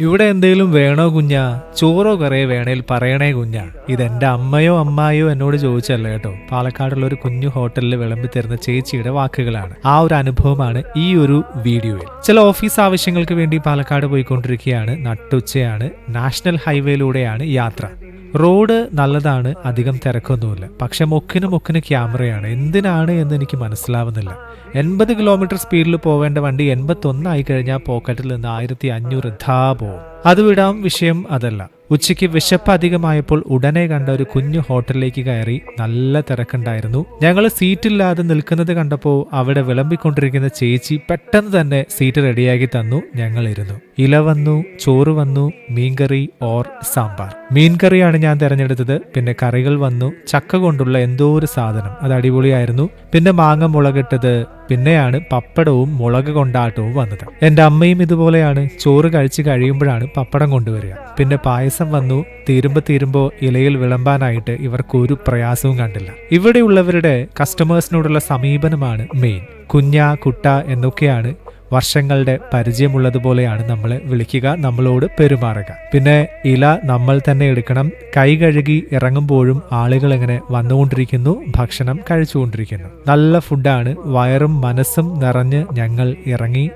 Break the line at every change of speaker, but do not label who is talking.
ഇവിടെ എന്തേലും വേണോ കുഞ്ഞാ? ചോറോ കറിയോ വേണേൽ പറയണേ കുഞ്ഞാ. ഇതെന്റെ അമ്മയോ അമ്മായിയോ എന്നോട് ചോദിച്ചല്ല കേട്ടോ. പാലക്കാടുള്ള ഒരു കുഞ്ഞു ഹോട്ടലിൽ വിളമ്പി തരുന്ന ചേച്ചിയുടെ വാക്കുകളാണ്. ആ ഒരു അനുഭവമാണ് ഈ ഒരു വീഡിയോയിൽ. ചില ഓഫീസ് ആവശ്യങ്ങൾക്ക് വേണ്ടി പാലക്കാട് പോയിക്കൊണ്ടിരിക്കുകയാണ്. നട്ടുച്ചയാണ്. നാഷണൽ ഹൈവേയിലൂടെയാണ് യാത്ര. റോഡ് നല്ലതാണ്, അധികം തിരക്കൊന്നുമില്ല. പക്ഷെ മുക്കിന് ക്യാമറയാണ്. എന്തിനാണ് എന്ന് എനിക്ക് മനസ്സിലാവുന്നില്ല. 80 കിലോമീറ്റർ സ്പീഡിൽ പോവേണ്ട വണ്ടി 81 ആയി കഴിഞ്ഞാൽ പോക്കറ്റിൽ നിന്ന് 1500 പോവും. അത് വിടാം, വിഷയം അതല്ല. ഉച്ചയ്ക്ക് വിശപ്പ് അധികമായപ്പോൾ ഉടനെ കണ്ട ഒരു കുഞ്ഞു ഹോട്ടലിലേക്ക് കയറി. നല്ല തിരക്കുണ്ടായിരുന്നു. ഞങ്ങൾ സീറ്റില്ലാതെ നിൽക്കുന്നത് കണ്ടപ്പോൾ അവിടെ വിളമ്പിക്കൊണ്ടിരിക്കുന്ന ചേച്ചി പെട്ടെന്ന് തന്നെ സീറ്റ് റെഡിയാക്കി തന്നു. ഞങ്ങൾ ഇരുന്നു. ഇല വന്നു, ചോറ് വന്നു, മീൻകറി ഓർ സാമ്പാർ. മീൻകറിയാണ് ഞാൻ തിരഞ്ഞെടുത്തത്. പിന്നെ കറികൾ വന്നു. ചക്ക കൊണ്ടുള്ള എന്തോ ഒരു സാധനം, അത് അടിപൊളിയായിരുന്നു. പിന്നെ മാങ്ങ മുളകിട്ടത്, പിന്നെയാണ് പപ്പടവും മുളക് കൊണ്ടാട്ടവും വന്നത്. എന്റെ അമ്മയും ഇതുപോലെയാണ്. ചോറ് കഴിച്ച് കഴിയുമ്പോഴാണ് പപ്പടം കൊണ്ടുവരിക. പിന്നെ പായസം വന്നു. തീരുമ്പോ ഇലയിൽ വിളമ്പാനായിട്ട് ഇവർക്ക് ഒരു പ്രയാസവും കണ്ടില്ല. ഇവിടെയുള്ളവരുടെ കസ്റ്റമേഴ്സിനോടുള്ള സമീപനമാണ് മെയിൻ. കുഞ്ഞ, കുട്ട എന്നൊക്കെയാണ്. വർഷങ്ങളുടെ പരിചയമുള്ളതുപോലെയാണ് നമ്മളെ വിളിക്കുക, നമ്മളോട് പെരുമാറുക. പിന്നെ ഇല നമ്മൾ തന്നെ എടുക്കണം. കൈ കഴുകി ഇറങ്ങുമ്പോഴും ആളുകൾ ഇങ്ങനെ വന്നുകൊണ്ടിരിക്കുന്നു, ഭക്ഷണം കഴിച്ചുകൊണ്ടിരിക്കുന്നു. നല്ല ഫുഡാണ്. വയറും മനസ്സും നിറഞ്ഞ് ഞങ്ങൾ ഇറങ്ങി.